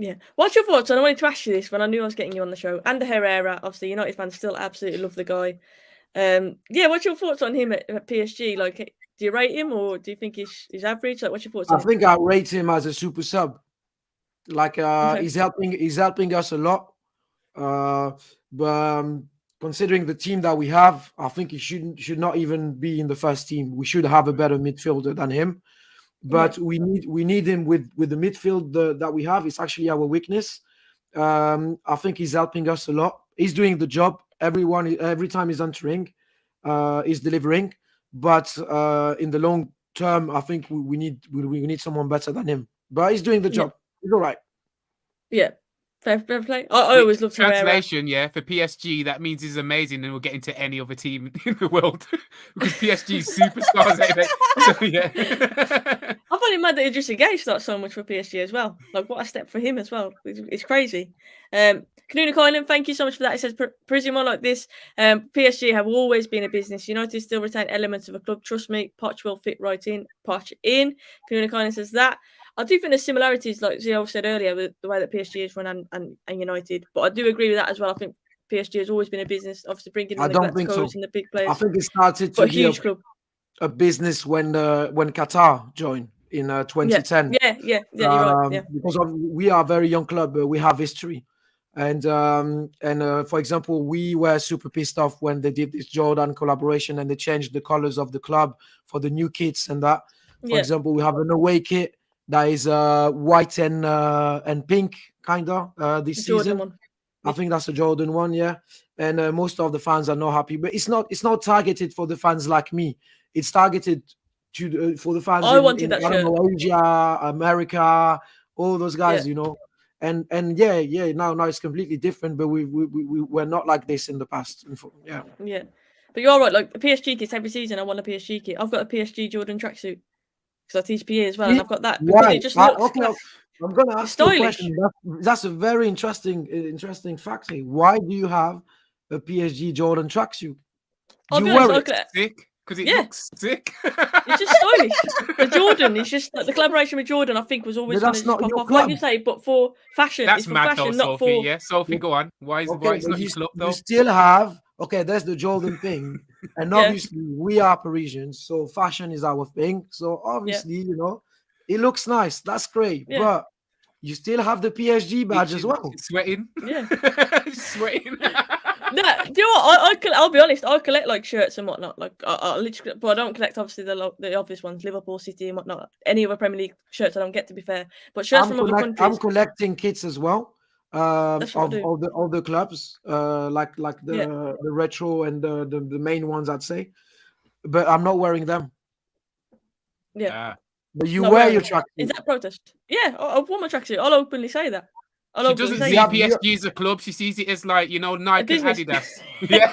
Yeah. What's your thoughts? And I wanted to ask you this when I knew I was getting you on the show. And Herrera, obviously, United fans still absolutely love the guy. What's your thoughts on him at PSG? Like, do you rate him or do you think he's average? Like, what's your thoughts on him? I think I rate him as a super sub. Like, he's helping us a lot. But considering the team that we have, I think he should not even be in the first team. We should have a better midfielder than him. But we need him with the midfield that we have. It's actually our weakness. I think he's helping us a lot. He's doing the job. Every time he's entering, he's delivering. But in the long term, I think we need someone better than him. But he's doing the job. He's all right. Yeah. Fair play. I always love translation. For PSG, that means he's amazing, and we'll get into any other team in the world because PSG's superstars. So yeah, I find it mad that Idrissa Gueye starts so much for PSG as well. Like, what a step for him as well. It's crazy. Kanuna Kylan, thank you so much for that. It says Parisian Londoner like this. PSG have always been a business. United still retain elements of a club. Trust me, Poch will fit right in. Poch in. Kanuna Kylan says that. I do think there's similarities, like Zio said earlier, with the way that PSG is run and United. But I do agree with that as well. I think PSG has always been a business, obviously bringing in the Galacticos and the big players. I think it started to be a business when Qatar joined in 2010. Yeah, you're right. Yeah. Because we are a very young club, we have history. And for example, we were super pissed off when they did this Jordan collaboration and they changed the colors of the club for the new kits and that. For example, we have an away kit that is white and pink, kind of, this season. I think that's a Jordan one, yeah. And most of the fans are not happy. But it's not targeted for the fans like me. It's targeted for the fans in Asia, America, all those guys, you know. And now it's completely different, but we're not like this in the past. Yeah. But you're right, like the PSG kits every season I want a PSG kit. I've got a PSG Jordan tracksuit. Because I teach PE as well, and I've got that. Because it just looks I'm going to ask you a question. That's a very interesting fact. Why do you have a PSG Jordan tracksuit? Do you wear it? Sick, because it looks sick. It's just stylish. The Jordan, it's just the collaboration with Jordan. I think was always going to pop off, club. Like you say, but for fashion. That's it's for mad, fashion, though, not Sophie. for. Yeah, Sophie, go on. Why is it not your club though? You still have. Okay, there's the Jordan thing. And obviously, we are Parisians, so fashion is our thing. So obviously, you know, it looks nice. That's great. Yeah. But you still have the PSG badge as well. Sweating. Yeah. Sweating. No, do you know what? I'll be honest. I collect like shirts and whatnot. Like I literally, but I don't collect obviously the obvious ones, Liverpool, City, and whatnot. Any other Premier League shirts I don't get, to be fair. But shirts from other countries. I'm collecting kits as well. Of all the clubs, like the retro and the main ones, I'd say. But I'm not wearing them. Yeah. But you wear your tracksuit. Is that protest? Yeah, I've worn my tracksuit. I'll openly say that. She doesn't see PSG as a club. She sees it as like, you know, Nike and Adidas. Yeah.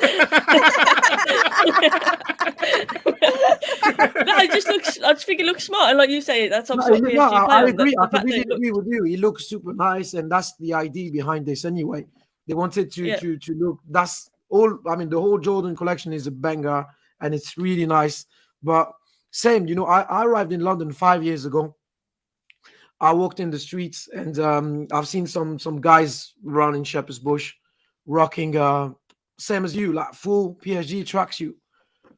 No, I just think it looks smart. And like you say, that's obviously PSG I agree. I completely agree with you. It looks super nice. And that's the idea behind this anyway. They wanted to look. That's all. I mean, the whole Jordan collection is a banger. and it's really nice. But same, I arrived in London 5 years ago. I walked in the streets, and I've seen some guys around in Shepherd's Bush rocking same as you, like full PSG tracksuit.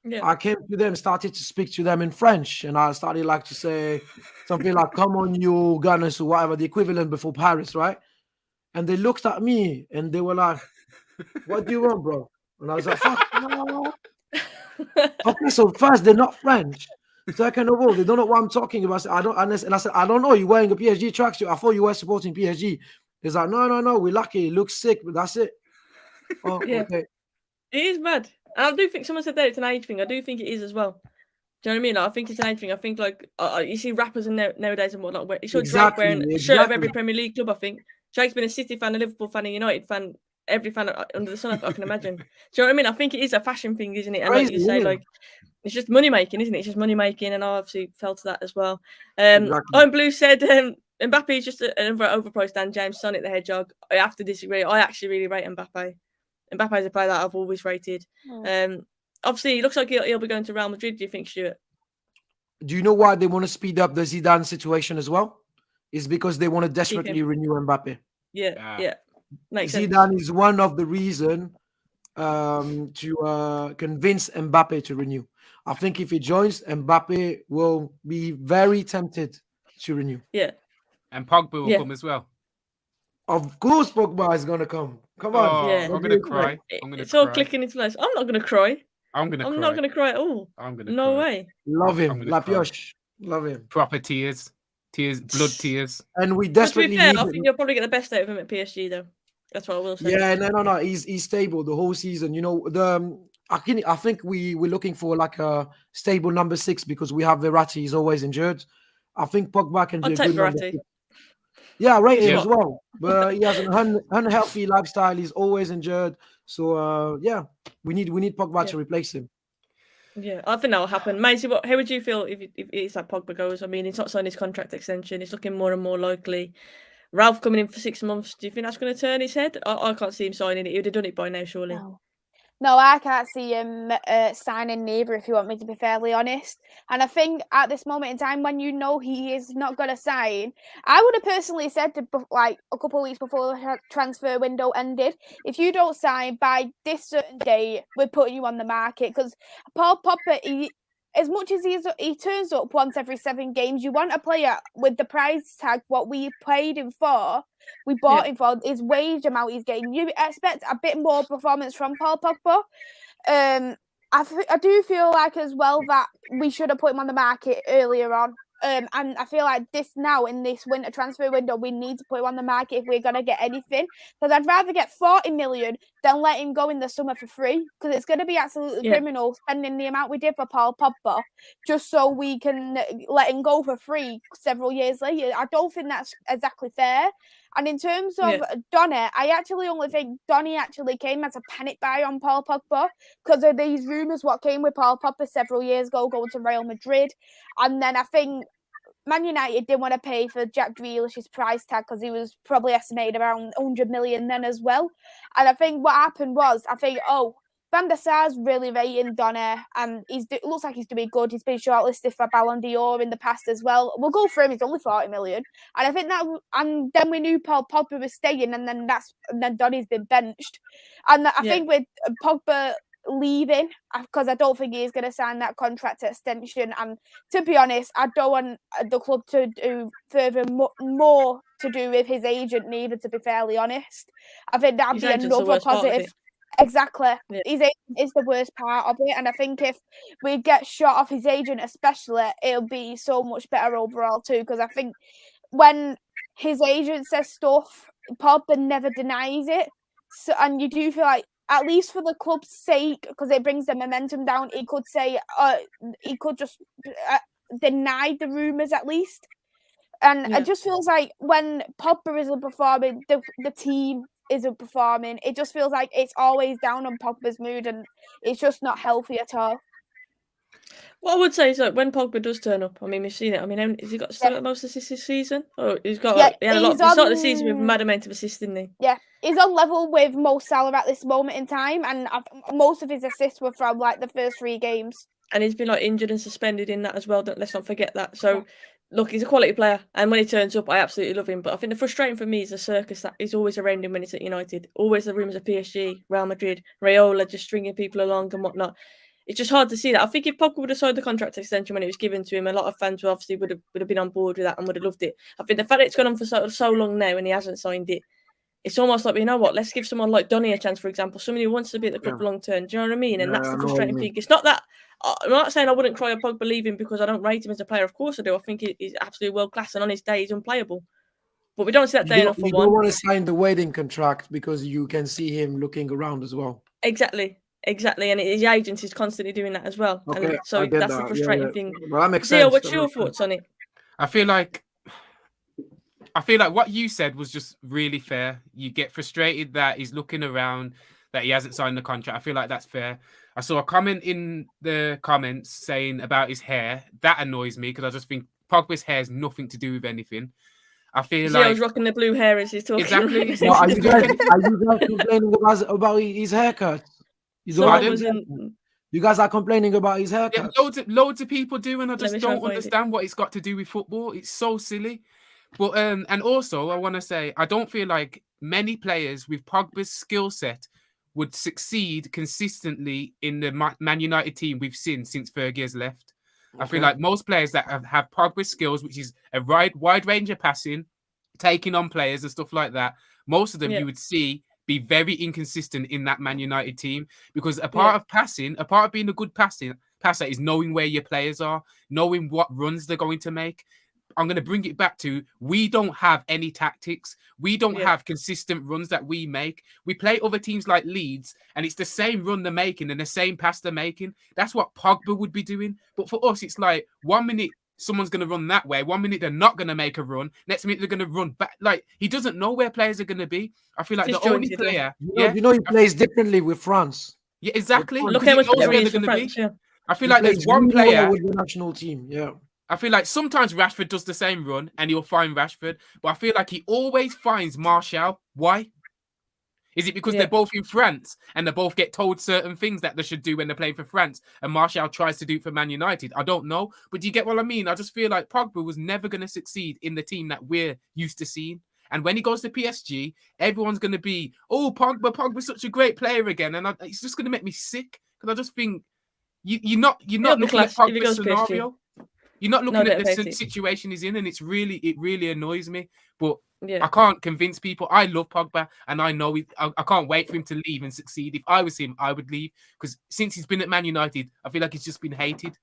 Yeah. I came to them, started to speak to them in French, and I started like to say something like "Come on, you Gunners" or whatever, the equivalent before Paris, right? And they looked at me and they were like, "What do you want, bro?" And I was like, "Fuck no." Okay, so first, they're not French. Second of all, they don't know what I'm talking about. I don't understand. And I said, "I don't know. You're wearing a PSG tracksuit. I thought you were supporting PSG." He's like, "No. We're lucky. It looks sick, but that's it." Oh, Yeah. okay. It is mad. And I do think someone said that it's an age thing. I do think it is as well. Do you know what I mean? Like, I think it's an age thing. I think like you see rappers nowadays and whatnot. You saw Drake wearing a shirt of every Premier League club. I think Drake's been a City fan, a Liverpool fan, a United fan, every fan under the sun. I can imagine. Do you know what I mean? I think it is a fashion thing, isn't it? And like you say, like it's just money making, isn't it? It's just money making, and I obviously felt that as well. Owen Blue said Mbappe is just another overpriced Dan James, Sonic the Hedgehog. I have to disagree. I actually really rate Mbappe. Mbappe is a player that I've always rated. Obviously, it looks like he'll be going to Real Madrid. Do you think, Stuart? Do you know why they want to speed up the Zidane situation as well? It's because they want to desperately renew Mbappe. Yeah. Makes Zidane sense. is one of the reasons to convince Mbappe to renew. I think if he joins, Mbappe will be very tempted to renew. Yeah. And Pogba will come as well. Of course, Pogba is going to come. Come on. Yeah. I'm going to cry. It's all clicking into place. I'm not going to cry. I'm not going to cry at all. I'm going to No cry. way. Love him. La Pioche. Love him. Proper tears, blood tears. And we desperately to be fair, need I think you'll probably get the best out of him at PSG, though. That's what I will say. Yeah, no. He's stable the whole season. I think we're looking for like a stable number 6 because we have Verratti. He's always injured. I think Pogba can be a good number 6. Yeah, I rate him as well. But he has an unhealthy lifestyle. He's always injured. So we need Pogba to replace him. Yeah, I think that will happen. Maisie, how would you feel if it's like Pogba goes? I mean, he's not signed his contract extension. It's looking more and more likely. Ralf coming in for 6 months. Do you think that's going to turn his head? I can't see him signing it. He would have done it by now, surely. No, I can't see him signing neither, if you want me to be fairly honest. And I think at this moment in time, when you know he is not going to sign, I would have personally said like a couple of weeks before the transfer window ended, if you don't sign by this certain date, we're putting you on the market. Because Paul Pogba, as much as he turns up once every 7 games, you want a player with the price tag, what we paid him for, we bought him for, his wage amount he's getting. You expect a bit more performance from Paul Pogba. I do feel like as well that we should have put him on the market earlier on. And I feel like now in this winter transfer window, we need to put him on the market if we're going to get anything. Because I'd rather get 40 million than let him go in the summer for free. Because it's going to be absolutely criminal spending the amount we did for Paul Pogba just so we can let him go for free several years later. I don't think that's exactly fair. And in terms of Donny, I actually only think Donny actually came as a panic buy on Paul Pogba because of these rumours what came with Paul Pogba several years ago going to Real Madrid. And then I think Man United didn't want to pay for Jack Grealish's price tag because he was probably estimated around 100 million then as well. And I think what happened was, Van der Sar's really rating Donny, and it looks like he's doing good. He's been shortlisted for Ballon d'Or in the past as well. We'll go for him. He's only 40 million, and I think that. And then we knew Paul Pogba was staying, and then Donny's been benched, and I think with Pogba leaving, because I don't think he's going to sign that contract extension. And to be honest, I don't want the club to do further more to do with his agent neither. To be fairly honest, I think that'd be another positive. Exactly. Yeah. His agent is the worst part of it. And I think if we get shot off his agent especially, it'll be so much better overall too. Because I think when his agent says stuff, Pogba never denies it. So, and you do feel like, at least for the club's sake, because it brings the momentum down, he could say, he could just deny the rumours at least. And it just feels like when Pogba isn't performing, the team isn't performing. It just feels like it's always down on Pogba's mood, and it's just not healthy at all. What I would say is, like, when Pogba does turn up, I mean, we've seen it. I mean, has he got still got most assists this season? Oh, he had a lot. He started the season with a mad amount of assists, didn't he? Yeah, he's on level with Mo Salah at this moment in time, and most of his assists were from like the first 3 games. And he's been like injured and suspended in that as well. Let's not forget that. So, look, he's a quality player, and when he turns up, I absolutely love him. But I think the frustrating for me is the circus that is always around him when he's at United. Always the rumours of PSG, Real Madrid, Raiola just stringing people along and whatnot. It's just hard to see that. I think if Pogba would have signed the contract extension when it was given to him, a lot of fans would have been on board with that and would have loved it. I think the fact that it's gone on for so long now and he hasn't signed it, it's almost like, you know what, let's give someone like Donny a chance, for example, somebody who wants to be at the club long term. Do you know what I mean? And that's the frustrating thing. It's not that I'm not saying I wouldn't cry at Pogba leaving because I don't rate him as a player. Of course I do. I think he's absolutely world class, and on his day he's unplayable. But we don't see that day enough for one. You don't want to sign the waiting contract because you can see him looking around as well. Exactly. And his agent is constantly doing that as well. Okay, and so that's the frustrating thing. Well, that makes Zio, sense. what's your thoughts on it? I feel like what you said was just really fair. You get frustrated that he's looking around, that he hasn't signed the contract. I feel like that's fair. I saw a comment in the comments saying about his hair. That annoys me because I just think Pogba's hair has nothing to do with anything. I feel like Zio's rocking the blue hair as he's talking. Exactly. Well, are you guys complaining about his haircut? You guys are complaining about his haircut. Yeah, loads of people do, and I just don't understand what it's got to do with football. It's so silly. But and also I want to say I don't feel like many players with Pogba's skill set would succeed consistently in the Man United team we've seen since Fergie has left. Okay. I feel like most players that have Pogba's skills, which is a wide range of passing, taking on players and stuff like that, most of them you would see be very inconsistent in that Man United team, because a part of being a good passer is knowing where your players are, knowing what runs they're going to make. I'm going to bring it back to, we don't have any tactics. We don't have consistent runs that we make. We play other teams like Leeds, and it's the same run they're making and the same pass they're making. That's what Pogba would be doing. But for us, it's like 1 minute someone's going to run that way. 1 minute they're not going to make a run. Next minute they're going to run back. Like, he doesn't know where players are going to be. I feel like the only player... You know he plays differently with France. Yeah, exactly. Look how much better he is for France, I feel like there's one player... with the national team, I feel like sometimes Rashford does the same run and he'll find Rashford, but I feel like he always finds Martial. Why? Is it because they're both in France and they both get told certain things that they should do when they're playing for France, and Martial tries to do it for Man United? I don't know. But do you get what I mean? I just feel like Pogba was never going to succeed in the team that we're used to seeing. And when he goes to PSG, everyone's going to be, oh, Pogba's such a great player again. And it's just going to make me sick, because I just think you're not looking at Pogba's scenario. You're not looking at the situation he's in, and it really annoys me. But I can't convince people. I love Pogba, and I know I can't wait for him to leave and succeed. If I was him, I would leave, because since he's been at Man United, I feel like he's just been hated.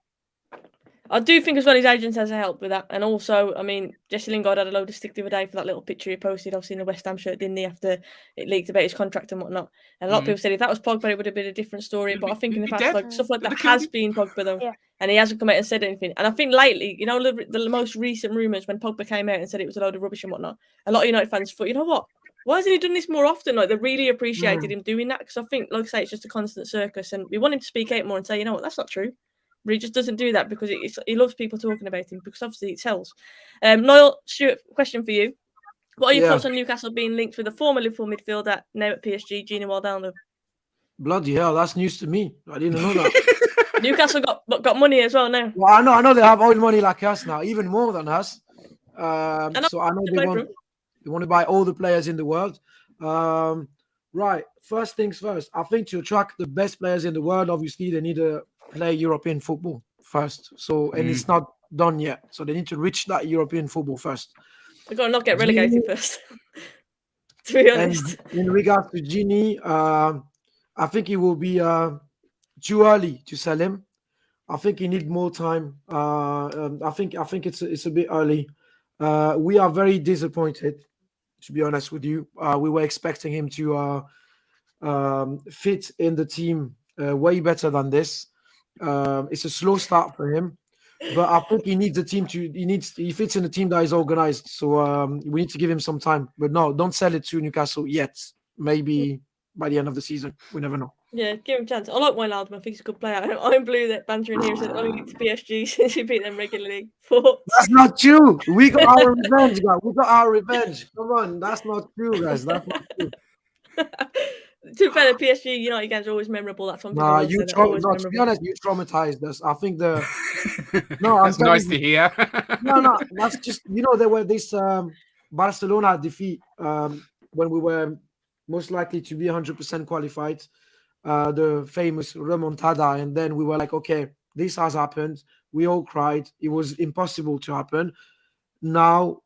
I do think as well his agent has helped with that. And also, I mean, Jesse Lingard had a load of stick the other day for that little picture he posted, obviously in the West Ham shirt, didn't he, after it leaked about his contract and whatnot. And a lot of people said if that was Pogba, it would have been a different story. But I think in the past, like, stuff like that has been Pogba, though. Yeah. And he hasn't come out and said anything. And I think lately, you know, the most recent rumours when Pogba came out and said it was a load of rubbish and whatnot, a lot of United fans thought, you know what? Why hasn't he done this more often? Like, they really appreciated him doing that, because I think, like I say, it's just a constant circus. And we want him to speak out more and say, you know what, that's not true. But he just doesn't do that because he loves people talking about him, because obviously it sells. Niall, Stuart, question for you. What are your thoughts on Newcastle being linked with a former Liverpool midfielder, now at PSG, Gini Wijnaldum? Bloody hell, that's news to me. I didn't know that. Newcastle got money as well now. Well, I know they have old money like us now, even more than us. So I know they want to buy all the players in the world. Right, first things first. I think to attract the best players in the world, obviously they need to play European football first. So, and it's not done yet. So they need to reach that European football first. They've got to not get relegated first, to be honest. And in regards to Gini, I think it will be too early to sell him. I think he needs more time. I think it's a bit early. We are very disappointed, to be honest with you. We were expecting him to fit in the team way better than this. It's a slow start for him, but I think he needs the team he fits in a team that is organized. So we need to give him some time. But no, don't sell it to Newcastle yet. Maybe by the end of the season. We never know. Yeah, give him a chance. I like Ronaldo. I think he's a good player. I'm blue that banter in here said only to PSG since he beat them regularly. But That's not true. We got our revenge, guys. We got our revenge. Come on, that's not true, guys. That's not true. To be fair, the PSG United games are always memorable. That's one thing. Nah, to be honest, you traumatized us. I think That's nice to hear. no, that's just there were this Barcelona defeat when we were most likely to be 100% qualified, the famous remontada, and then we were like, okay, this has happened. We all cried. It was impossible to happen. Now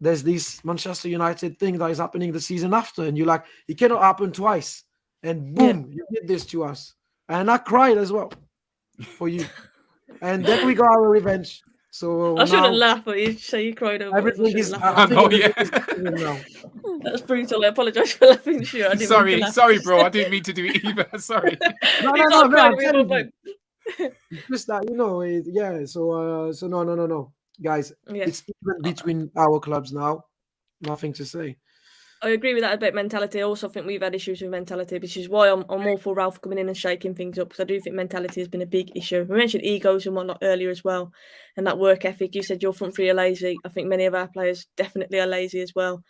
there's this Manchester United thing that is happening the season after, and you're like, it cannot happen twice. And boom, you did this to us. And I cried as well for you. And then we got our revenge. So I shouldn't laugh, but you say you cried over everything is. That's brutal. I apologise for laughing. Sure, I didn't sorry, bro. I didn't mean to do it either. Sorry. No. Just that, yeah. So no, guys. Yeah. It's even between our clubs now. Nothing to say. I agree with that about mentality. I also think we've had issues with mentality, which is why I'm all for Ralf coming in and shaking things up, because I do think mentality has been a big issue. We mentioned egos and whatnot earlier as well, and that work ethic. You said your front three are lazy. I think many of our players definitely are lazy as well.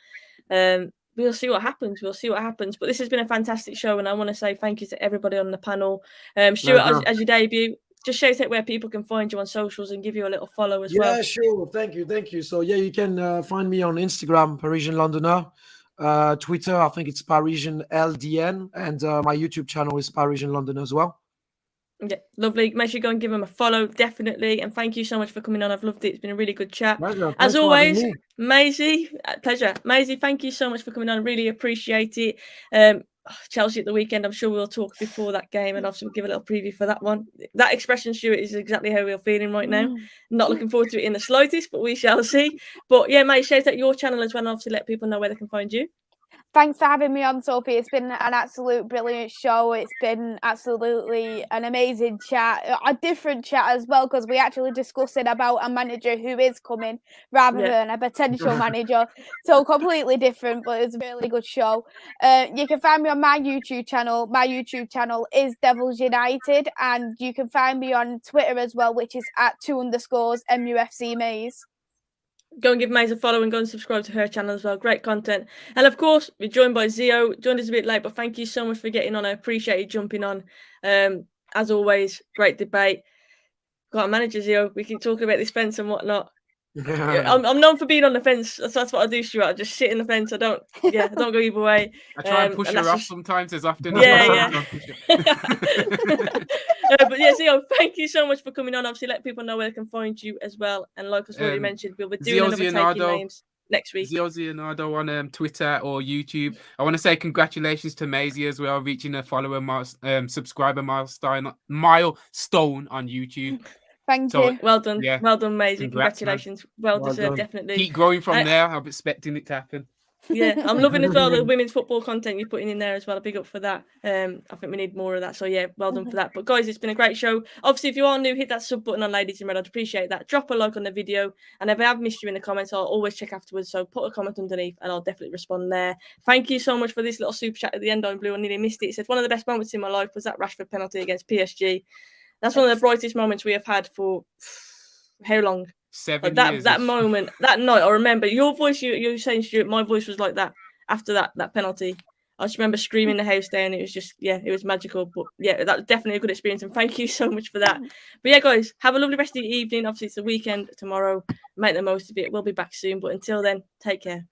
We'll see what happens. But this has been a fantastic show, and I want to say thank you to everybody on the panel. Stuart, as you debut, just shout out where people can find you on socials and give you a little follow as well. Yeah, sure. Thank you. So yeah, you can find me on Instagram, Parisian Londoner. Twitter, I think it's Parisian LDN, and my YouTube channel is Parisian London as well. Yeah, lovely. Make sure you go and give him a follow, definitely. And thank you so much for coming on. I've loved it. It's been a really good chat. Pleasure. As always, Maisie, pleasure. Maisie, thank you so much for coming on. Really appreciate it. Chelsea at the weekend, I'm sure we'll talk before that game, and obviously we'll give a little preview for that one. That expression, Stuart, is exactly how we're feeling right now. Not looking forward to it in the slightest, but we shall see. But yeah, mate, shout out your channel as well, and obviously let people know where they can find you. Thanks for having me on, Sophie. It's been an absolute brilliant show. It's been absolutely an amazing chat, a different chat as well, because we actually discussing about a manager who is coming rather than a potential manager. So completely different, but it's a really good show. You can find me on my YouTube channel. My YouTube channel is Devils United, and you can find me on Twitter as well, which is @2_MUFC Mais. Go and give Mais a follow and go and subscribe to her channel as well. Great content. And of course, we're joined by Zio. Joined us a bit late, but thank you so much for getting on. I appreciate you jumping on. As always, great debate. Got a manager, Zio. We can talk about this fence and whatnot. I'm known for being on the fence. That's what I do, Stuart. I just sit in the fence. I don't go either way. I try and push her off sometimes as often. Yeah. But yeah, Zio, thank you so much for coming on. Obviously, let people know where they can find you as well. And like I already mentioned, we'll be doing another Taking Names next week. Zio Leonardo on Twitter or YouTube. I want to say congratulations to Maisie as well, reaching a subscriber milestone on YouTube. Thank you. Well done. Yeah. Well done, Maisie. Congratulations. Well deserved, definitely. Keep growing from there. I'm expecting it to happen. Yeah, I'm loving as well the women's football content you're putting in there as well. A big up for that. I think we need more of that. So yeah, well done for that. But guys, it's been a great show. Obviously, if you are new, hit that sub button on Ladies in Red. I'd appreciate that. Drop a like on the video. And if I have missed you in the comments, I'll always check afterwards. So put a comment underneath and I'll definitely respond there. Thank you so much for this little super chat at the end. I'm blue. I nearly missed it. It said one of the best moments in my life was that Rashford penalty against PSG. That's one of the brightest moments we have had for how long? 7 years. That moment, that night, I remember your voice. You were saying, Stuart, my voice was like that after that penalty. I just remember screaming the house down. It was just, it was magical. But yeah, that was definitely a good experience. And thank you so much for that. But yeah, guys, have a lovely rest of the evening. Obviously, it's the weekend tomorrow. Make the most of it. We'll be back soon. But until then, take care.